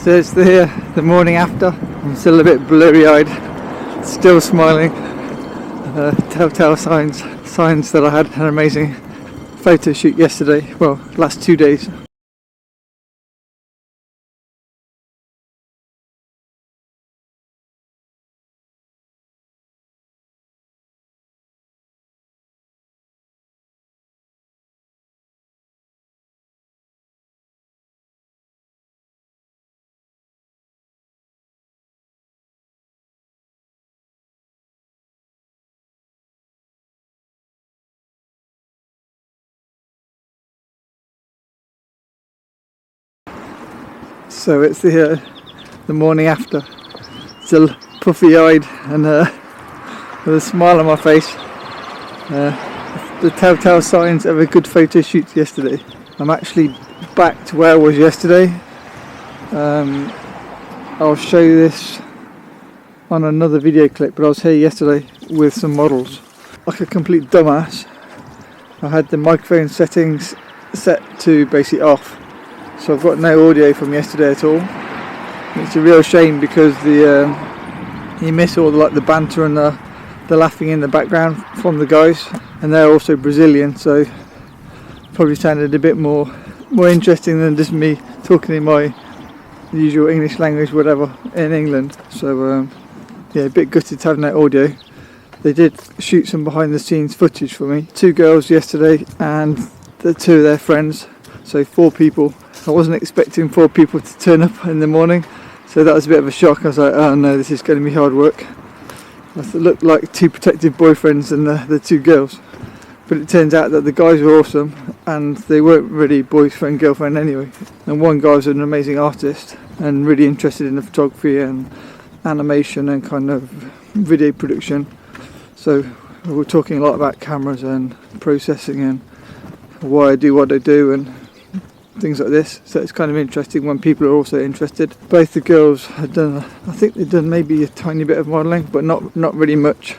So it's the morning after. I'm still a bit blurry-eyed, still smiling. Telltale signs that I had an amazing photo shoot yesterday. Well, last 2 days. So it's the morning after. Still puffy-eyed and with a smile on my face. The telltale signs of a good photo shoot yesterday. I'm actually back to where I was yesterday. I'll show you this on another video clip, but I was here yesterday with some models. Like a complete dumbass, I had the microphone settings set to basically off, so I've got no audio from yesterday at all. It's a real shame because you miss all the banter and the laughing in the background from the guys, and they're also Brazilian, so probably sounded a bit more interesting than just me talking in my usual English language, whatever, in England. So yeah, a bit gutted to have no audio. They did shoot some behind the scenes footage for me. 2 girls yesterday and 2 of their friends, so 4 people. I wasn't expecting 4 people to turn up in the morning, so that was a bit of a shock. I was like, oh no, this is going to be hard work. It looked like 2 protective boyfriends and the 2 girls, but it turns out that the guys were awesome and they weren't really boyfriend girlfriend anyway. And one guy was an amazing artist and really interested in the photography and animation and kind of video production, so we were talking a lot about cameras and processing and why I do what I do and things like this. So it's kind of interesting when people are also interested. Both the girls had done, I think they'd done maybe a tiny bit of modelling, but not really much.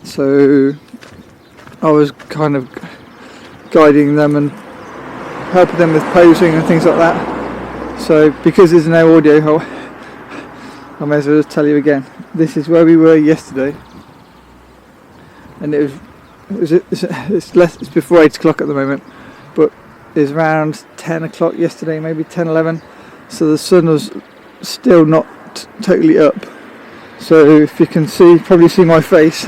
So I was kind of guiding them and helping them with posing and things like that. So because there's no audio, I may as well just tell you again. This is where we were yesterday, and it's before 8 o'clock at the moment, but it's around 10 o'clock yesterday, maybe 10, 11, so the sun was still not totally up. So if you can probably see my face,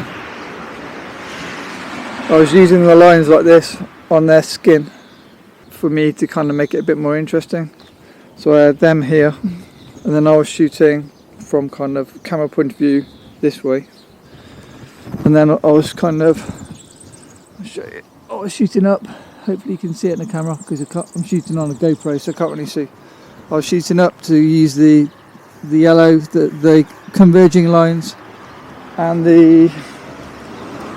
I was using the lines like this on their skin for me to kind of make it a bit more interesting. So I had them here, and then I was shooting from kind of camera point of view this way, and then I was kind of, I'll show you, I was shooting up. Hopefully you can see it in the camera because I'm shooting on a GoPro, so I can't really see. I was shooting up to use the yellow, the converging lines, and the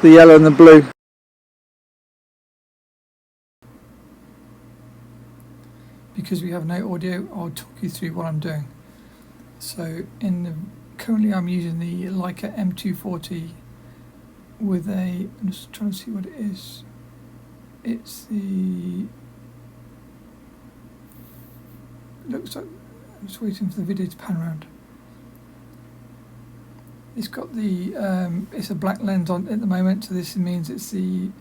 yellow and the blue. Because we have no audio, I'll talk you through what I'm doing. So currently I'm using the Leica M240 with I'm just trying to see what it is. It's looks like, I'm just waiting for the video to pan around. It's got it's a black lens on at the moment, so this means it's the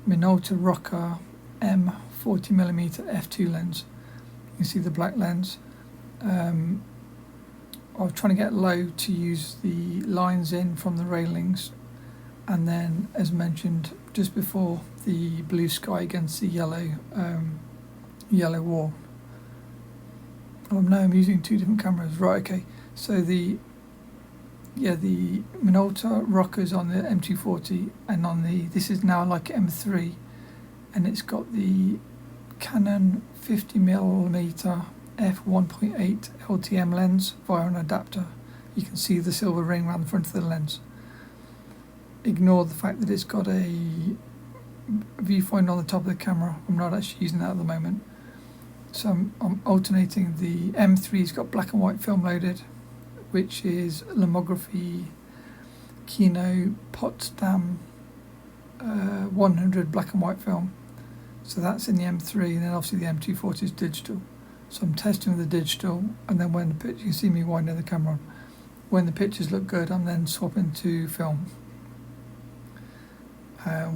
Minolta Rocker M 40mm f2 lens. You can see the black lens. I was trying to get low to use the lines in from the railings, and then, as mentioned just before, the blue sky against the yellow wall. Oh no, I'm using 2 different cameras. Right, okay. So the Minolta Rockers on the M240, and on this is now like M3, and it's got the Canon 50mm f1.8 LTM lens via an adapter. You can see the silver ring around the front of the lens. Ignore the fact that it's got a viewfinder on the top of the camera. I'm not actually using that at the moment. So I'm alternating. The M3's got black and white film loaded, which is Lomography Kino Potsdam 100 black and white film. So that's in the M3, and then obviously the M240 is digital. So I'm testing with the digital, and then when the picture, you can see me winding the camera on. When the pictures look good, I'm then swapping to film.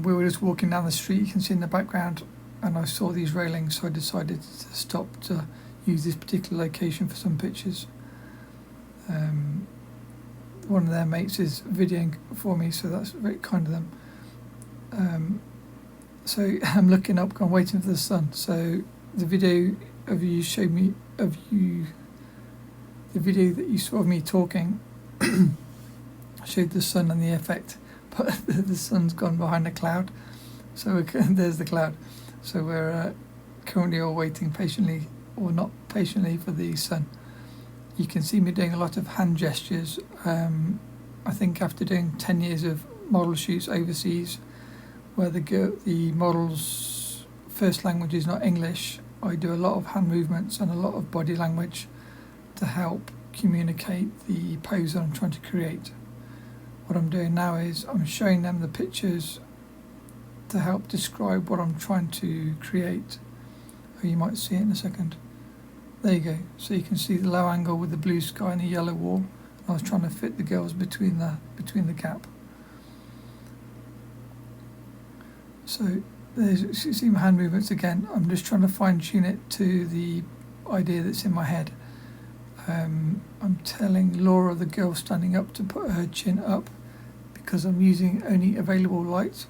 We were just walking down the street, you can see in the background, and I saw these railings, so I decided to stop to use this particular location for some pictures. One of their mates is videoing for me, so that's very kind of them. So I'm looking up, I'm waiting for the sun. So the video of you showed me, the video that you saw of me talking showed the sun and the effect, but the sun's gone behind a cloud, so there's the cloud. So we're currently all waiting patiently, or not patiently, for the sun. You can see me doing a lot of hand gestures. I think after doing 10 years of model shoots overseas, where the model's first language is not English, I do a lot of hand movements and a lot of body language to help communicate the pose that I'm trying to create. What I'm doing now is I'm showing them the pictures to help describe what I'm trying to create. Oh, you might see it in a second. There you go. So you can see the low angle with the blue sky and the yellow wall. I was trying to fit the girls between the gap. So there's, you see my hand movements again. I'm just trying to fine tune it to the idea that's in my head. I'm telling Laura, the girl standing up, to put her chin up because I'm using only available light.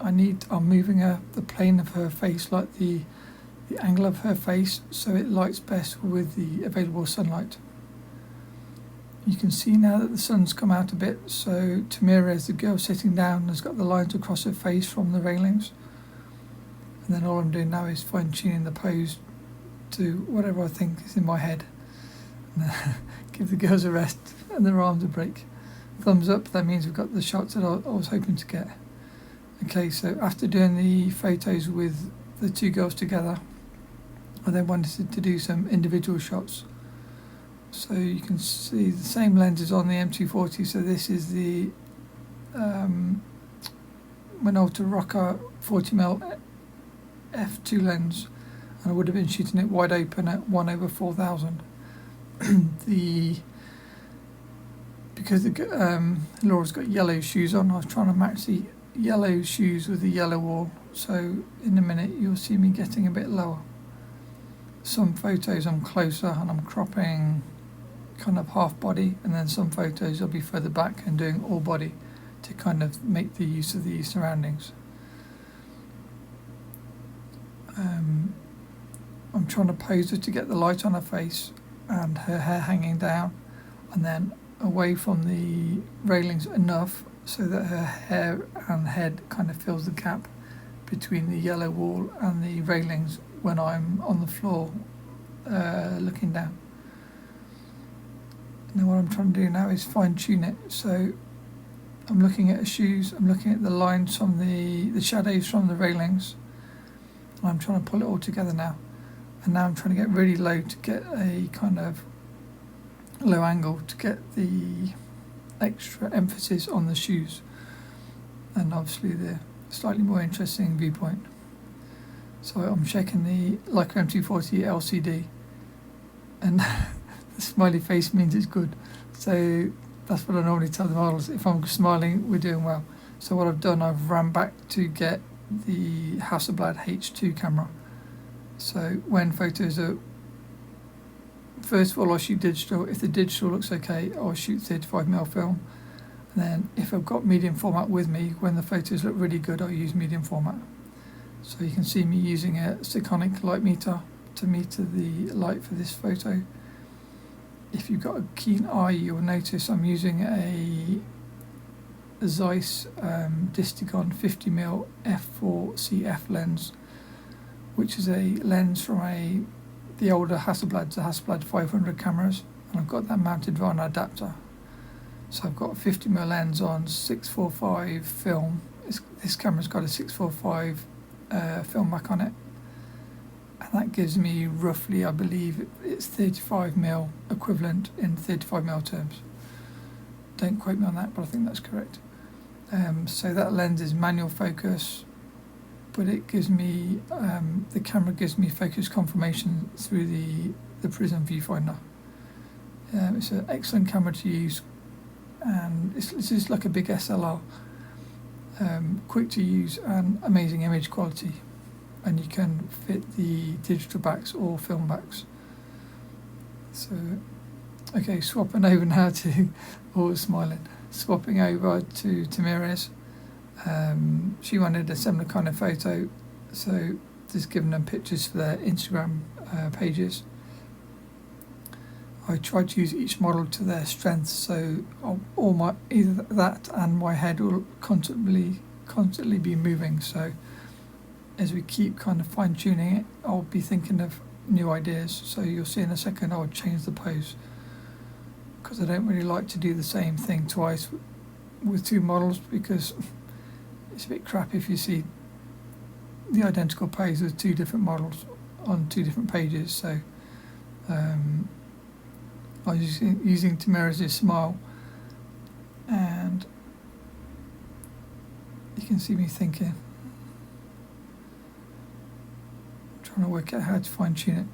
I'm moving the plane of her face, like the angle of her face, so it lights best with the available sunlight. You can see now that the sun's come out a bit, so Tamires, the girl sitting down, has got the lines across her face from the railings. And then all I'm doing now is fine tuning the pose to whatever I think is in my head. Give the girls a rest and their arms a break. Thumbs up, that means we've got the shots that I was hoping to get. Okay, so after doing the photos with the two girls together, I then wanted to do some individual shots. So you can see the same lenses on the M240. So this is the Minolta Rocker 40mm f2 lens, and I would have been shooting it wide open at 1/4000. Because Laura's got yellow shoes on, I was trying to match the yellow shoes with the yellow wall. So in a minute you'll see me getting a bit lower. Some photos I'm closer and I'm cropping kind of half body, and then some photos I'll be further back and doing all body to kind of make the use of the surroundings. I'm trying to pose her to get the light on her face and her hair hanging down, and then away from the railings enough so that her hair and head kind of fills the gap between the yellow wall and the railings when I'm on the floor looking down. Now what I'm trying to do now is fine tune it. So I'm looking at her shoes, I'm looking at the lines from the shadows from the railings, and I'm trying to pull it all together now. And now I'm trying to get really low to get a kind of low angle to get the extra emphasis on the shoes, and obviously the slightly more interesting viewpoint. So I'm checking the Leica M240 LCD, and the smiley face means it's good. So that's what I normally tell the models. If I'm smiling, we're doing well. So what I've done, I've ran back to get the Hasselblad H2 camera. So when photos are, first of all I'll shoot digital. If the digital looks okay, I'll shoot 35mm film. And then if I've got medium format with me, when the photos look really good, I'll use medium format. So you can see me using a Sekonic light meter to meter the light for this photo. If you've got a keen eye, you'll notice I'm using a Zeiss Distagon 50mm f4 CF lens, which is a lens from the older Hasselblad, the Hasselblad 500 cameras, and I've got that mounted via an adapter. So I've got a 50mm lens on 645 film. This camera's got a 645 film back on it, and that gives me roughly, I believe it's 35mm equivalent in 35mm terms. Don't quote me on that, but I think that's correct. So that lens is manual focus, but it gives me, the camera gives me focus confirmation through the prism viewfinder. It's an excellent camera to use, and it's just like a big SLR. Quick to use and amazing image quality, and you can fit the digital backs or film backs. So, okay, swapping over now to, always smiling, swapping over to Tamires. She wanted a similar kind of photo, so just giving them pictures for their Instagram pages. I tried to use each model to their strengths, so all my, either that and my head will constantly be moving. So as we keep kind of fine tuning it, I'll be thinking of new ideas. So you'll see in a second I'll change the pose, because I don't really like to do the same thing twice with two models, because it's a bit crap if you see the identical pose with two different models on two different pages. So I was using Tamires' smile, and you can see me thinking, trying to work out how to fine tune it.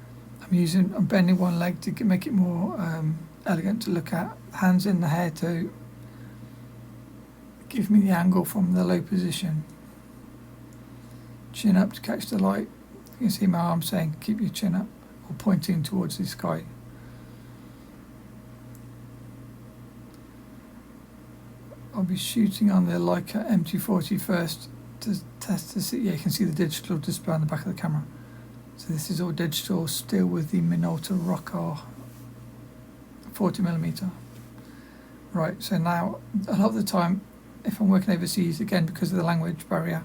I'm bending one leg to make it more elegant to look at, hands in the hair to give me the angle from the low position, chin up to catch the light. You can see my arm saying keep your chin up, or pointing towards the sky. I'll be shooting on the Leica M240 first to test to see. Yeah, you can see the digital display on the back of the camera. So this is all digital, still with the Minolta Rocker 40mm. Right, so now a lot of the time, if I'm working overseas, again because of the language barrier,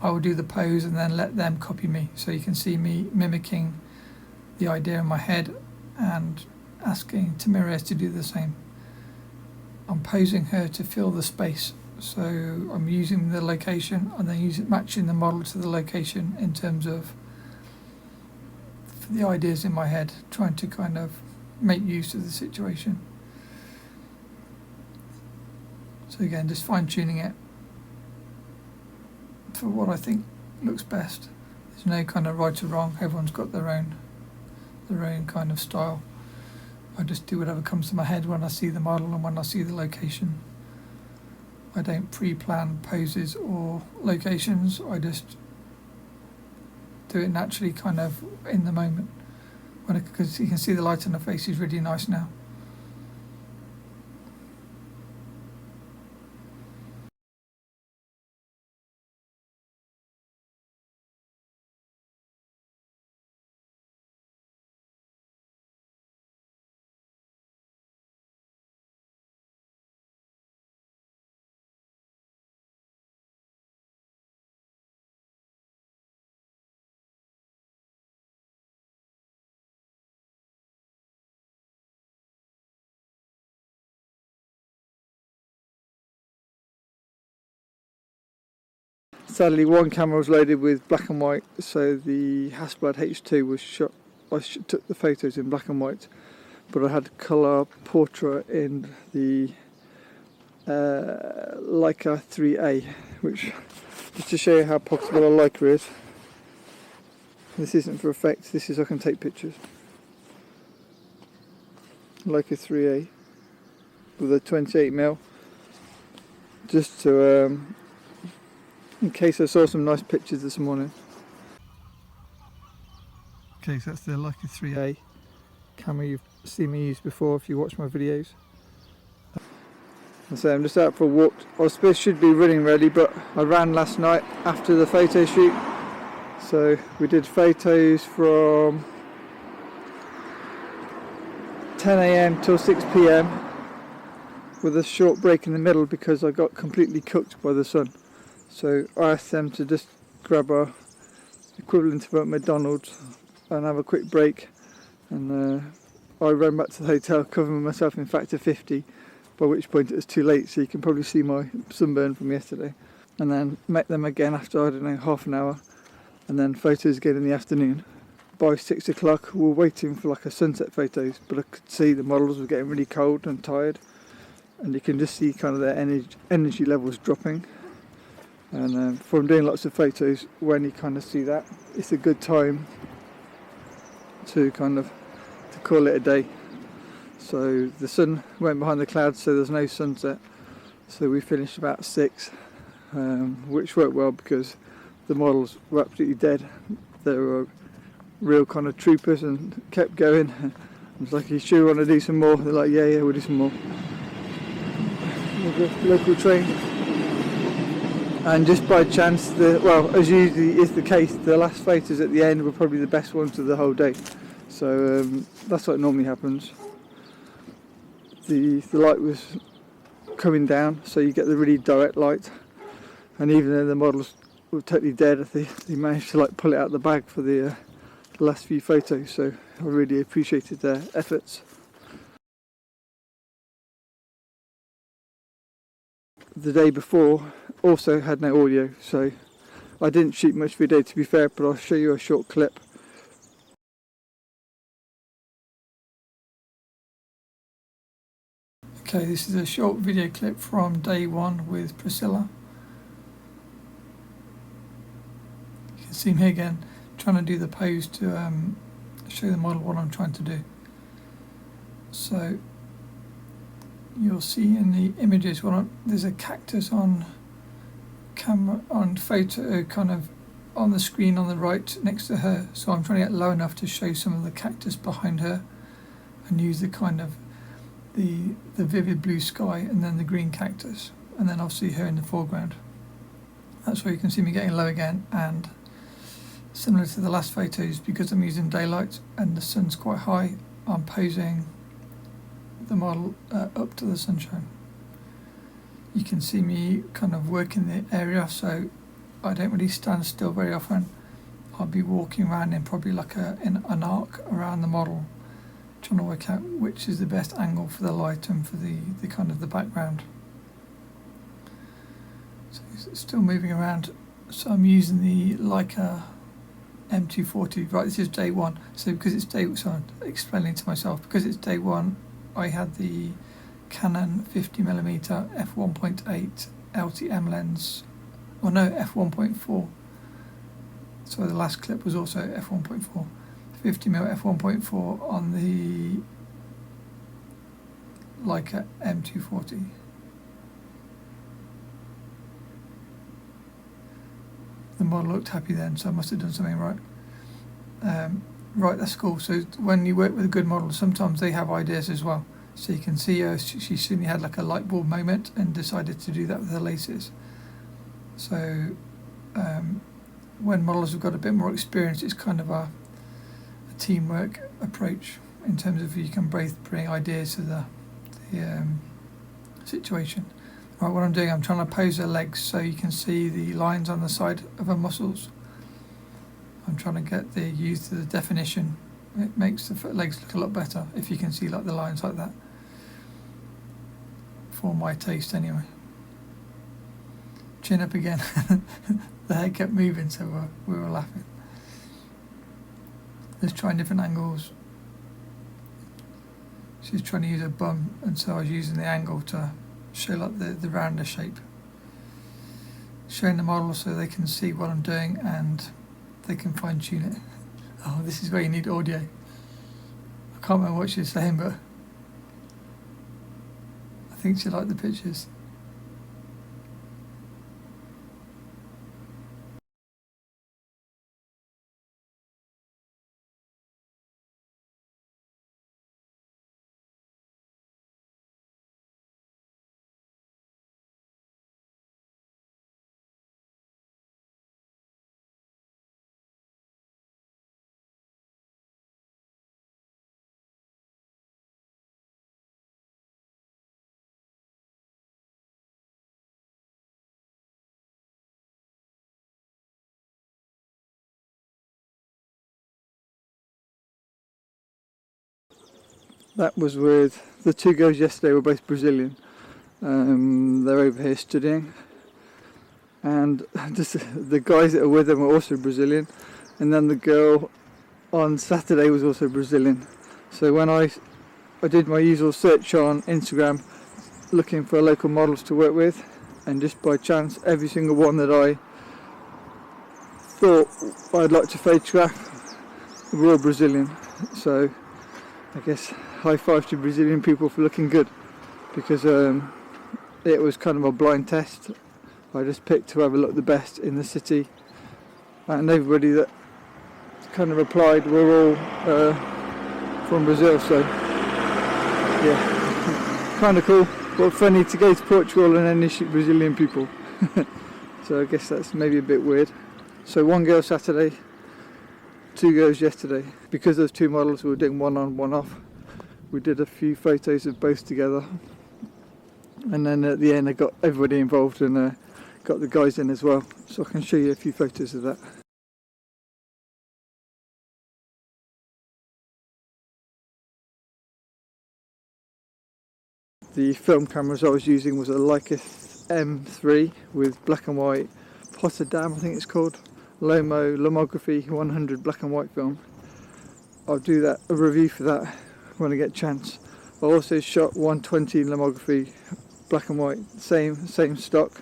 I will do the pose and then let them copy me. So you can see me mimicking the idea in my head and asking Tamires to do the same. I'm posing her to fill the space, so I'm using the location and then matching the model to the location in terms of the ideas in my head, trying to kind of make use of the situation. So again, just fine tuning it for what I think looks best. There's no kind of right or wrong, everyone's got their own kind of style. I just do whatever comes to my head when I see the model and when I see the location. I don't pre-plan poses or locations, I just do it naturally, kind of in the moment. Because you can see the light on the face is really nice now. Sadly, one camera was loaded with black and white, so the Hasselblad H2 was shot. I took the photos in black and white, but I had colour portrait in the Leica 3A, which, just to show you how possible a Leica is. This isn't for effect, this is I can take pictures. Leica 3A with a 28mm, just to in case I saw some nice pictures this morning. Okay, so that's the Leica 3A camera you've seen me use before if you watch my videos. So I'm just out for a walk. I was supposed should be running ready, but I ran last night after the photo shoot. So we did photos from 10 AM till 6 PM with a short break in the middle because I got completely cooked by the sun. So I asked them to just grab a equivalent of a McDonald's and have a quick break, and I ran back to the hotel covering myself in factor 50, by which point it was too late, so you can probably see my sunburn from yesterday. And then met them again after, I don't know, half an hour, and then photos again in the afternoon. By 6 o'clock we were waiting for like a sunset photos, but I could see the models were getting really cold and tired, and you can just see kind of their energy levels dropping. and from doing lots of photos, when you kind of see that, it's a good time to call it a day. So the sun went behind the clouds, so there's no sunset, so we finished about 6, which worked well because the models were absolutely dead. They were real kind of troopers and kept going. I was like, you sure want to do some more? They're like, yeah, we'll do some more. The local train, and just by chance, as usually is the case, the last photos at the end were probably the best ones of the whole day. So that's what normally happens. The light was coming down, so you get the really direct light, and even though the models were totally dead, they managed to like pull it out of the bag for the last few photos, so I really appreciated their efforts. The day before also had no audio, so I didn't shoot much video to be fair, but I'll show you a short clip. Okay, this is a short video clip from day 1 with Priscilla. You can see me again trying to do the pose to show the model what I'm trying to do. So you'll see in the images, there's a cactus on camera, on photo, kind of on the screen on the right next to her. So I'm trying to get low enough to show some of the cactus behind her, and use the kind of the vivid blue sky and then the green cactus, and then obviously her in the foreground. That's where you can see me getting low again, and similar to the last photos, because I'm using daylight and the sun's quite high, I'm posing the model up to the sunshine. You can see me kind of working the area, so I don't really stand still very often. I'll be walking around in probably like in an arc around the model, trying to work out which is the best angle for the light and for the kind of the background. So it's still moving around. So I'm using the Leica M240. Right, this is day 1. So because it's day, so I'm explaining to myself, because it's day 1, I had the Canon 50mm f1.8 LTM lens. Well, no, f1.4. So the last clip was also f1.4. 50mm f1.4 on the Leica M240. The model looked happy then, so I must have done something right. Right, that's cool. So when you work with a good model, sometimes they have ideas as well. So you can see she suddenly had like a light bulb moment and decided to do that with her laces. So when models have got a bit more experience, it's kind of a teamwork approach in terms of you can both bring ideas to the situation. Right, what I'm doing, I'm trying to pose her legs so you can see the lines on the side of her muscles. I'm trying to use the definition. It makes the legs look a lot better if you can see like the lines like that. For my taste anyway. Chin up again. The head kept moving, so we were laughing. Let's try different angles. She's trying to use her bum, and so I was using the angle to show like the rounder shape. Showing the model so they can see what I'm doing and they can fine tune it. Oh, this is where you need audio. I can't remember what she was saying, but I think she liked the pictures. That was with the 2 girls yesterday, were both Brazilian. They're over here studying, and just the guys that are with them are also Brazilian, and then the girl on Saturday was also Brazilian. So when I did my usual search on Instagram looking for local models to work with, and just by chance every single one that I thought I'd like to photograph were all Brazilian. So I guess high five to Brazilian people for looking good, because it was kind of a blind test. I just picked whoever looked the best in the city, and everybody that kind of applied were all from Brazil. So yeah, kind of cool, but funny to go to Portugal and then shoot Brazilian people. So I guess that's maybe a bit weird. So one girl Saturday, 2 girls yesterday. Because there's 2 models, we were doing one on, one off. We did a few photos of both together, and then at the end I got everybody involved and got the guys in as well, so I can show you a few photos of that. The film cameras I was using was a Leica M3 with black and white Potterdam, I think it's called, Lomo Lomography 100 black and white film. I'll do a review for that when I get a chance. I also shot 120 Lomography black and white, same stock.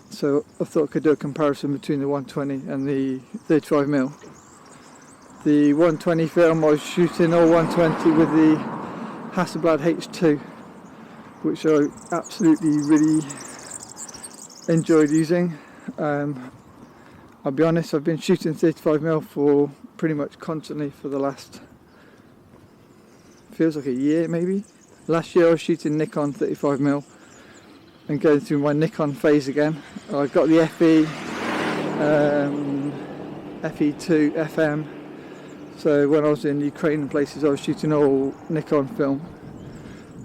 So I thought I could do a comparison between the 120 and the 35mm. The 120 film I was shooting all 120 with the Hasselblad H2, which I absolutely really enjoyed using. I'll be honest, I've been shooting 35mm for pretty much constantly for the last, feels like a year maybe. Last year I was shooting Nikon 35mm and going through my Nikon phase again. I got the FE2 FM, so when I was in Ukraine and places I was shooting all Nikon film.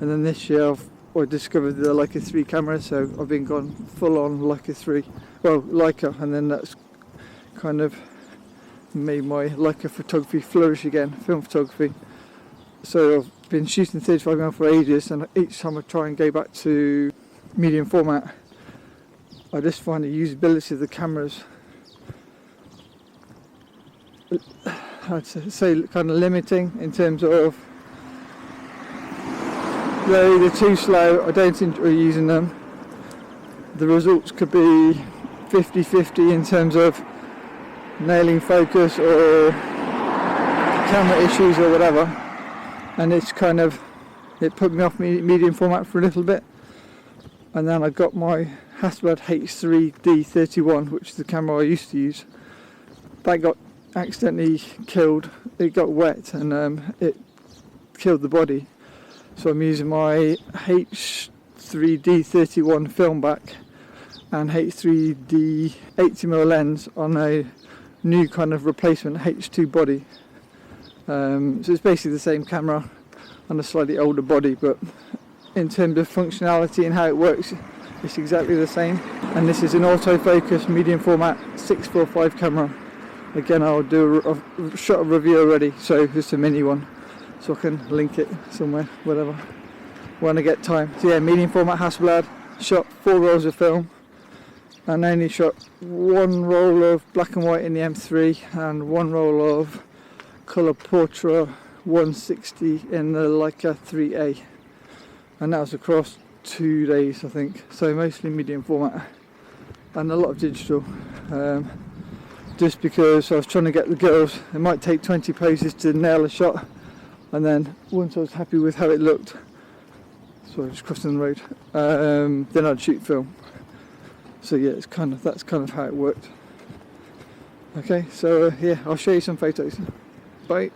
And then this year I discovered the Leica 3 camera, so I've been gone full on Leica 3, well Leica, and then that's kind of made my Leica photography flourish again, film photography. So I've been shooting 35mm for ages, and each time I try and go back to medium format, I just find the usability of the cameras, I'd say kind of limiting in terms of they're either too slow, I don't enjoy using them. The results could be 50-50 in terms of nailing focus or camera issues or whatever, and it's kind of, it put me off medium format for a little bit. And then I got my Hasselblad H3 D31, which is the camera I used to use. That got accidentally killed, it got wet and it killed the body. So I'm using my H3 D31 film back and H3 D 80mm lens on a new kind of replacement H2 body. So it's basically the same camera on a slightly older body, but in terms of functionality and how it works, it's exactly the same. And this is an autofocus medium format 645 camera. Again, I'll do a shot of review already, so just a mini one, so I can link it somewhere, whatever, when I get time. So yeah, medium format Hasselblad, shot 4 rolls of film, and only shot 1 roll of black and white in the M3 and 1 roll of colour portrait 160 in the Leica 3A. And that was across 2 days, I think, so mostly medium format and a lot of digital, just because I was trying to get the girls, it might take 20 poses to nail a shot, and then once I was happy with how it looked, sorry, just crossing the road, then I'd shoot film. So yeah, that's kind of how it worked. Okay, so yeah, I'll show you some photos. Bye.